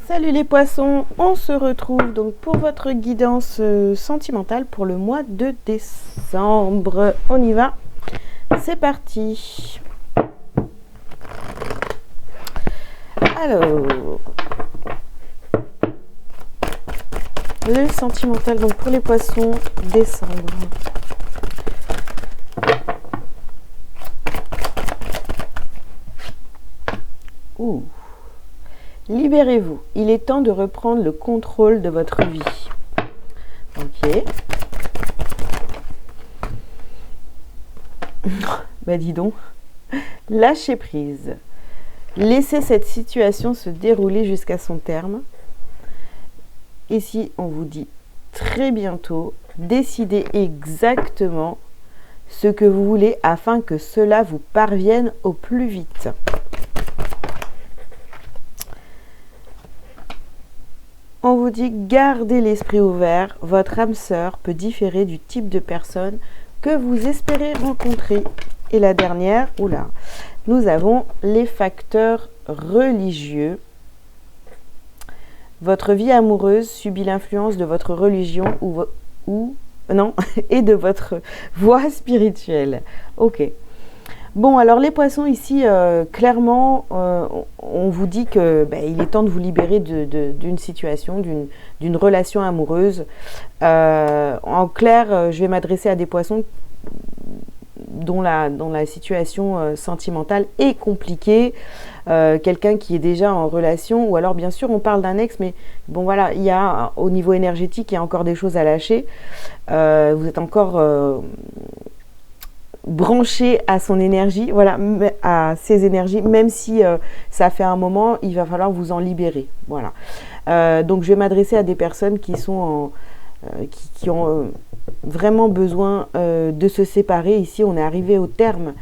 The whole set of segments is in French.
Salut les poissons, on se retrouve donc pour votre guidance sentimentale pour le mois de décembre. On y va, c'est parti. Alors, le sentimental donc pour les poissons, décembre. Ouh. Libérez-vous. Il est temps de reprendre le contrôle de votre vie. Ok. Bah dis donc. Lâchez prise. Laissez cette situation se dérouler jusqu'à son terme. Ici, on vous dit très bientôt, décidez exactement ce que vous voulez afin que cela vous parvienne au plus vite. On vous dit gardez l'esprit ouvert, votre âme sœur peut différer du type de personne que vous espérez rencontrer. Et la dernière, oula, nous avons les facteurs religieux. Votre vie amoureuse subit l'influence de votre religion et de votre voie spirituelle. Ok. Bon, alors les poissons ici, clairement, on vous dit que il est temps de vous libérer d'une situation, d'une relation amoureuse. En clair, je vais m'adresser à des poissons dont la situation sentimentale est compliquée. Quelqu'un qui est déjà en relation, ou alors bien sûr on parle d'un ex, mais bon voilà, il y a au niveau énergétique, il y a encore des choses à lâcher. Vous êtes encore... branché à son énergie, voilà, à ses énergies, même si ça fait un moment, il va falloir vous en libérer, voilà. Donc je vais m'adresser à des personnes qui sont qui ont vraiment besoin de se séparer. Ici, on est arrivé au terme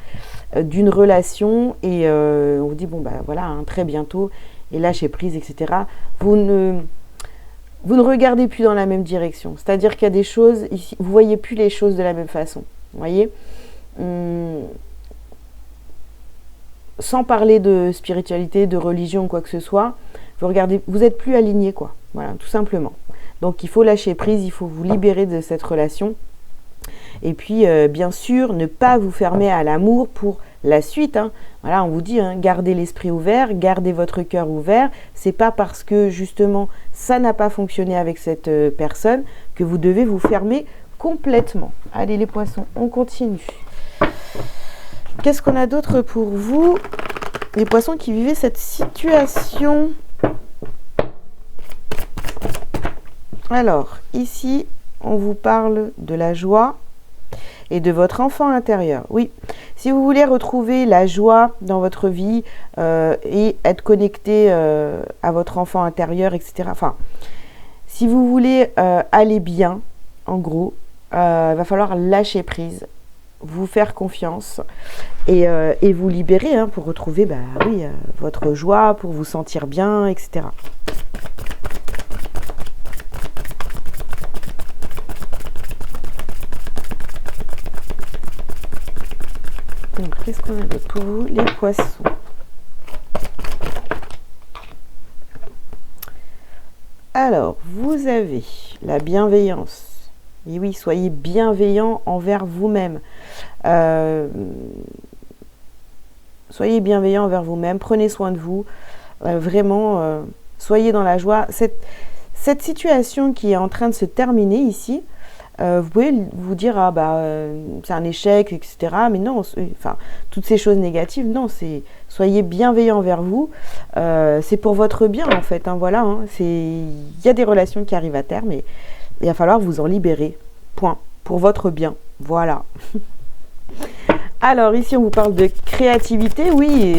d'une relation et on vous dit bon voilà, hein, très bientôt, et lâchez prise, etc. Vous ne regardez plus dans la même direction, c'est-à-dire qu'il y a des choses ici, vous voyez plus les choses de la même façon, vous voyez. Sans parler de spiritualité, de religion, quoi que ce soit, vous êtes plus aligné, quoi. Voilà, tout simplement. Donc il faut lâcher prise, il faut vous libérer de cette relation. Et puis bien sûr, ne pas vous fermer à l'amour pour la suite. Hein. Voilà, on vous dit, hein, gardez l'esprit ouvert, gardez votre cœur ouvert. C'est pas parce que justement ça n'a pas fonctionné avec cette personne que vous devez vous fermer complètement. Allez les poissons, on continue. Qu'est-ce qu'on a d'autre pour vous, les poissons qui vivaient cette situation? Alors, ici, on vous parle de la joie et de votre enfant intérieur. Oui, si vous voulez retrouver la joie dans votre vie et être connecté à votre enfant intérieur, etc. Enfin, si vous voulez aller bien, en gros, il va falloir lâcher prise, vous faire confiance et vous libérer hein, pour retrouver votre joie, pour vous sentir bien, etc. Donc, qu'est-ce qu'on a d'autre pour vous, les poissons? Alors, vous avez la bienveillance. Et oui, soyez bienveillant envers vous-même. Soyez bienveillant envers vous-même, prenez soin de vous. Vraiment, soyez dans la joie. Cette situation qui est en train de se terminer ici, vous pouvez vous dire c'est un échec, etc. Mais non, toutes ces choses négatives, non, soyez bienveillant envers vous. C'est pour votre bien en fait. Hein, voilà, hein, il y a des relations qui arrivent à terme et il va falloir vous en libérer. Point. Pour votre bien. Voilà. Alors ici on vous parle de créativité. Oui,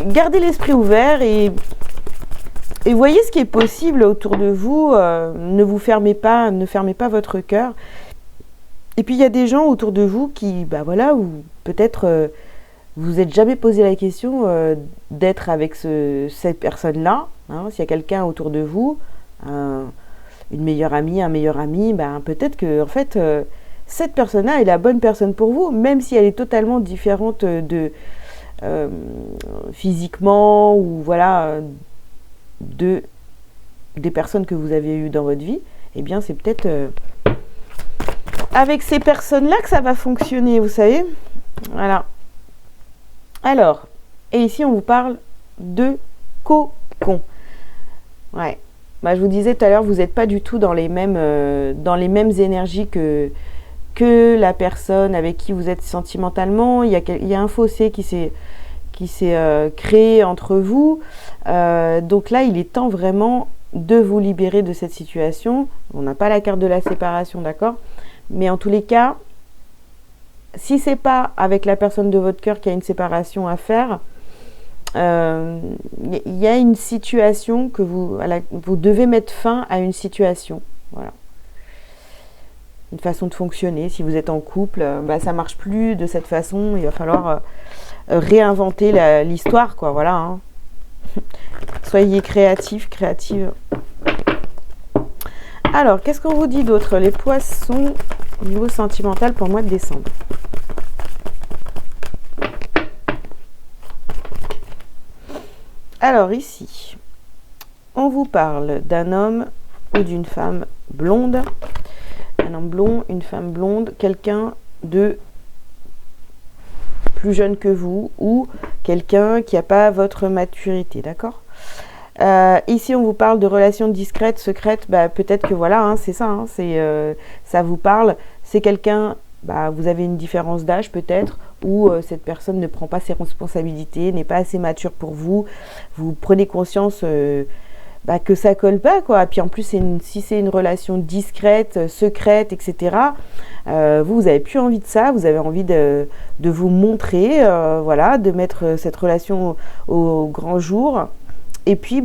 gardez l'esprit ouvert et voyez ce qui est possible autour de vous. Ne fermez pas votre cœur. Et puis il y a des gens autour de vous qui, ou peut-être vous n'êtes jamais posé la question d'être avec cette personne-là. Hein, s'il y a quelqu'un autour de vous, une meilleure amie, un meilleur ami, peut-être que en fait cette personne-là est la bonne personne pour vous, même si elle est totalement différente physiquement ou voilà des personnes que vous avez eues dans votre vie, eh bien c'est peut-être avec ces personnes-là que ça va fonctionner, vous savez. Voilà. Alors, et ici on vous parle de cocon. Ouais. Bah, je vous disais tout à l'heure, vous n'êtes pas du tout dans les mêmes énergies que la personne avec qui vous êtes sentimentalement. Il y a un fossé qui s'est créé entre vous. Donc là, il est temps vraiment de vous libérer de cette situation. On n'a pas la carte de la séparation, d'accord? Mais en tous les cas, si c'est pas avec la personne de votre cœur qu'il y a une séparation à faire, il y a une situation que vous devez mettre fin à une situation. Voilà. Une façon de fonctionner. Si vous êtes en couple, ça marche plus de cette façon. Il va falloir réinventer l'histoire, quoi. Voilà. Hein. Soyez créatifs, créatives. Alors, qu'est-ce qu'on vous dit d'autre? Les poissons, au niveau sentimental pour le mois de décembre. Alors ici, on vous parle d'un homme ou d'une femme blonde. Un homme blond, une femme blonde, quelqu'un de plus jeune que vous ou quelqu'un qui n'a pas votre maturité, d'accord? Ici, on vous parle de relations discrètes, secrètes. Peut-être que voilà, hein, c'est ça, hein, ça vous parle. C'est quelqu'un, vous avez une différence d'âge peut-être, ou cette personne ne prend pas ses responsabilités, n'est pas assez mature pour vous. Vous prenez conscience que ça colle pas, quoi. Et puis en plus, si c'est une relation discrète, secrète, etc., vous n'avez plus envie de ça. Vous avez envie de vous montrer, voilà, de mettre cette relation au grand jour. Et puis,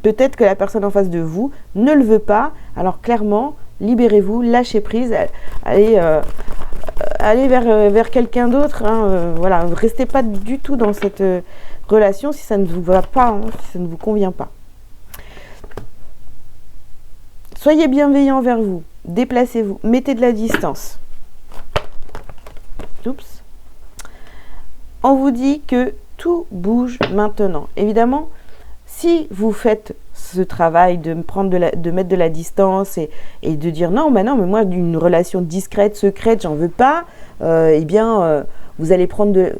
peut-être que la personne en face de vous ne le veut pas. Alors clairement, libérez-vous, lâchez prise, allez vers quelqu'un d'autre. Hein, voilà, ne restez pas du tout dans cette relation si ça ne vous va pas, hein, si ça ne vous convient pas. Soyez bienveillant envers vous, déplacez-vous, mettez de la distance. Oups. On vous dit que tout bouge maintenant. Évidemment, si vous faites ce travail de mettre de la distance et de dire non, mais moi d'une relation discrète, secrète, j'en veux pas, vous allez prendre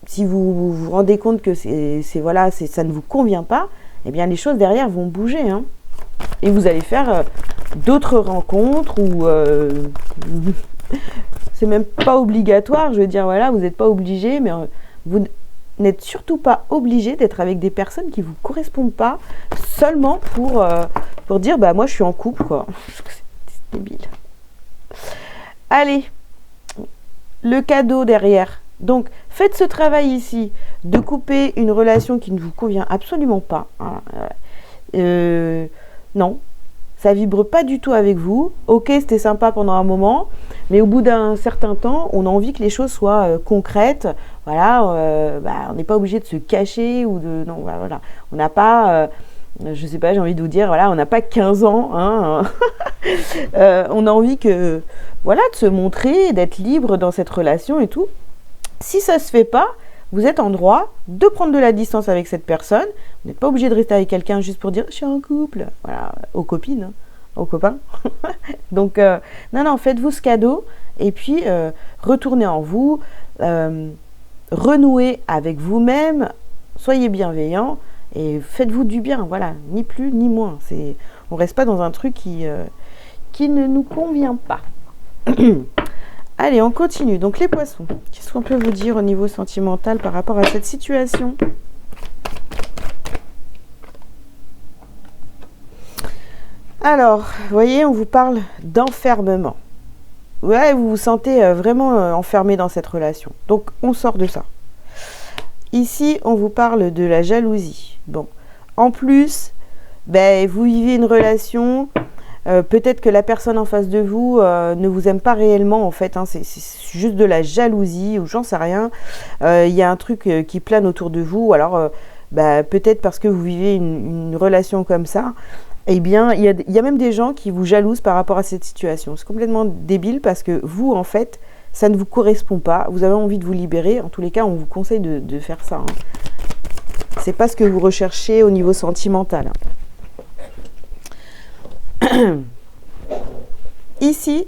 si vous vous rendez compte que ça ne vous convient pas, eh bien les choses derrière vont bouger, hein. Et vous allez faire d'autres rencontres ou c'est même pas obligatoire, je veux dire, voilà, vous n'êtes pas obligé, mais vous n'êtes surtout pas obligé d'être avec des personnes qui ne vous correspondent pas seulement pour dire moi je suis en couple, quoi. C'est débile. Allez, le cadeau derrière. Donc faites ce travail ici de couper une relation qui ne vous convient absolument pas. Non, ça vibre pas du tout avec vous. Ok, c'était sympa pendant un moment, mais au bout d'un certain temps, on a envie que les choses soient concrètes. Voilà, on n'est pas obligé de se cacher ou de... Non, voilà. On n'a pas... je sais pas, j'ai envie de vous dire, voilà, on n'a pas 15 ans. Hein, on a envie de se montrer, d'être libre dans cette relation et tout. Si ça se fait pas, vous êtes en droit de prendre de la distance avec cette personne. Vous n'êtes pas obligé de rester avec quelqu'un juste pour dire je suis en couple. Voilà, aux copines, hein, aux copains. Donc, non, faites-vous ce cadeau et puis retournez en vous, renouez avec vous-même, soyez bienveillant et faites-vous du bien. Voilà, ni plus ni moins. On ne reste pas dans un truc qui ne nous convient pas. Allez, on continue. Donc les poissons, qu'est-ce qu'on peut vous dire au niveau sentimental par rapport à cette situation? Alors, vous voyez, on vous parle d'enfermement. Ouais, vous vous sentez vraiment enfermé dans cette relation. Donc, on sort de ça. Ici, on vous parle de la jalousie. Bon, en plus, vous vivez une relation... peut-être que la personne en face de vous ne vous aime pas réellement, en fait, hein, c'est juste de la jalousie ou j'en sais rien. Il y a un truc qui plane autour de vous, alors peut-être parce que vous vivez une relation comme ça, eh bien, il y a même des gens qui vous jalousent par rapport à cette situation. C'est complètement débile parce que vous, en fait, ça ne vous correspond pas. Vous avez envie de vous libérer. En tous les cas, on vous conseille de faire ça. Hein. C'est pas ce que vous recherchez au niveau sentimental. Ici,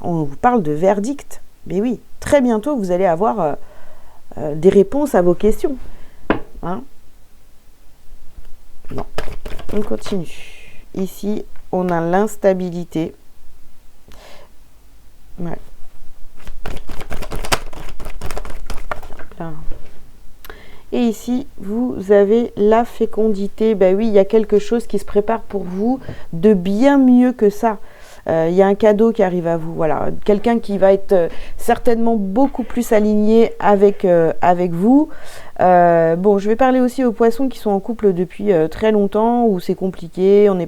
on vous parle de verdict. Mais oui, très bientôt, vous allez avoir des réponses à vos questions. Hein? Bon, on continue. Ici, on a l'instabilité. Ouais. Là. Et ici, vous avez la fécondité. Ben oui, il y a quelque chose qui se prépare pour vous de bien mieux que ça. Il y a un cadeau qui arrive à vous. Voilà, quelqu'un qui va être certainement beaucoup plus aligné avec vous. Bon, je vais parler aussi aux poissons qui sont en couple depuis très longtemps, où c'est compliqué, il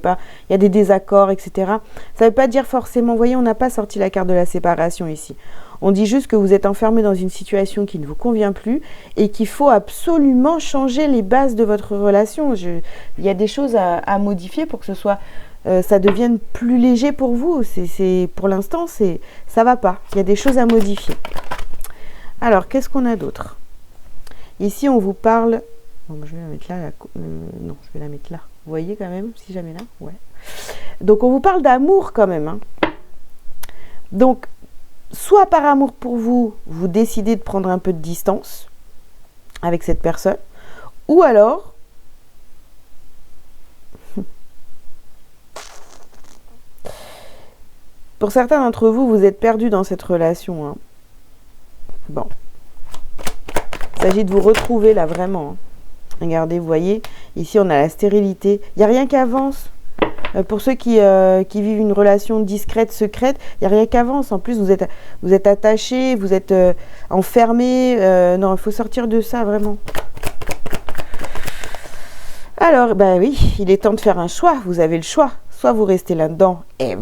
y a des désaccords, etc. Ça ne veut pas dire forcément, vous voyez, on n'a pas sorti la carte de la séparation ici. On dit juste que vous êtes enfermé dans une situation qui ne vous convient plus et qu'il faut absolument changer les bases de votre relation. Il y a des choses à modifier pour que ce soit, ça devienne plus léger pour vous. Pour l'instant, ça va pas. Il y a des choses à modifier. Alors, qu'est-ce qu'on a d'autre? Ici, on vous parle... Bon, je vais la mettre là. Non, je vais la mettre là. Vous voyez quand même, si jamais là? Ouais. Donc, on vous parle d'amour quand même. Hein. Donc, soit par amour pour vous, vous décidez de prendre un peu de distance avec cette personne, ou alors, pour certains d'entre vous, vous êtes perdus dans cette relation. Hein. Bon. Il s'agit de vous retrouver là, vraiment. Hein. Regardez, vous voyez, ici on a la stérilité. Il n'y a rien qui avance. Pour ceux qui vivent une relation discrète, secrète, il n'y a rien qui avance. En plus, vous êtes attachés, vous êtes enfermés. Non, il faut sortir de ça, vraiment. Alors, ben oui, il est temps de faire un choix. Vous avez le choix. Soit vous restez là-dedans et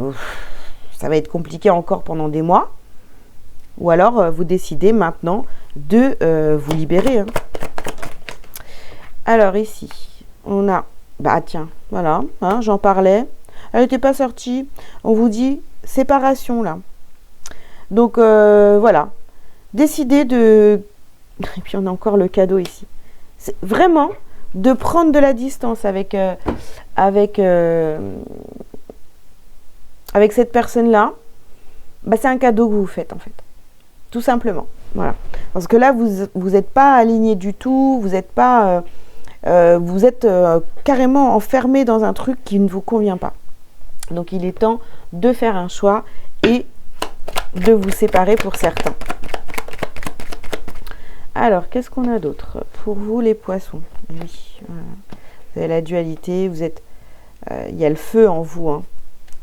ça va être compliqué encore pendant des mois. Ou alors, vous décidez maintenant de vous libérer. Hein. Alors, ici, on a... Bah tiens, voilà, hein, j'en parlais. Elle n'était pas sortie. On vous dit séparation, là. Donc, voilà. Décidez de... Et puis, on a encore le cadeau ici. C'est vraiment de prendre de la distance avec cette personne-là. Bah, c'est un cadeau que vous faites, en fait. Tout simplement. Voilà. Parce que là, vous n'êtes pas aligné du tout. Vous n'êtes pas... vous êtes carrément enfermé dans un truc qui ne vous convient pas. Donc, il est temps de faire un choix et de vous séparer pour certains. Alors, qu'est-ce qu'on a d'autre pour vous, les poissons? Oui, voilà. Vous avez la dualité, vous êtes... il y a le feu en vous. Hein.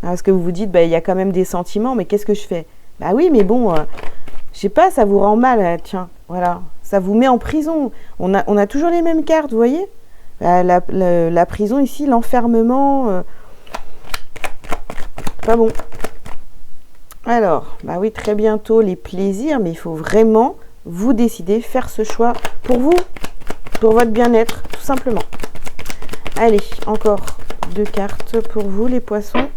Parce que vous vous dites, bah, il y a quand même des sentiments, mais qu'est-ce que je fais? Bah oui, mais bon, je sais pas, ça vous rend mal, tiens, voilà. Ça vous met en prison. On a toujours les mêmes cartes, vous voyez? La prison ici, l'enfermement. Pas bon. Alors, bah oui, très bientôt, les plaisirs, mais il faut vraiment vous décider, faire ce choix pour vous, pour votre bien-être, tout simplement. Allez, encore 2 cartes pour vous, les poissons.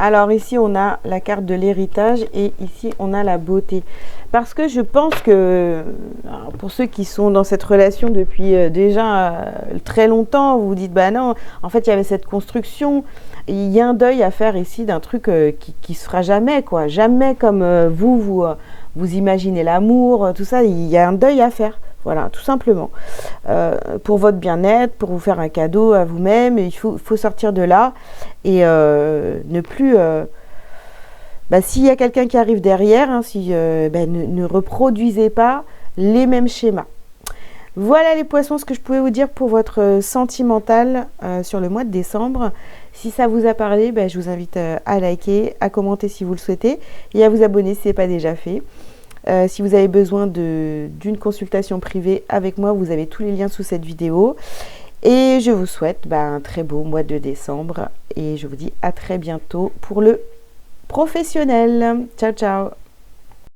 Alors ici, on a la carte de l'héritage et ici, on a la beauté. Parce que je pense que, pour ceux qui sont dans cette relation depuis déjà très longtemps, vous vous dites, bah non, en fait, il y avait cette construction. Il y a un deuil à faire ici d'un truc qui se fera jamais, quoi. Jamais comme vous imaginez l'amour, tout ça. Il y a un deuil à faire. Voilà, tout simplement. Pour votre bien-être, pour vous faire un cadeau à vous-même, il faut sortir de là et ne plus... s'il y a quelqu'un qui arrive derrière, hein, ne reproduisez pas les mêmes schémas. Voilà les poissons, ce que je pouvais vous dire pour votre sentimental sur le mois de décembre. Si ça vous a parlé, je vous invite à liker, à commenter si vous le souhaitez et à vous abonner si ce n'est pas déjà fait. Si vous avez besoin d'une consultation privée avec moi, vous avez tous les liens sous cette vidéo. Et je vous souhaite un très beau mois de décembre. Et je vous dis à très bientôt pour le professionnel. Ciao, ciao!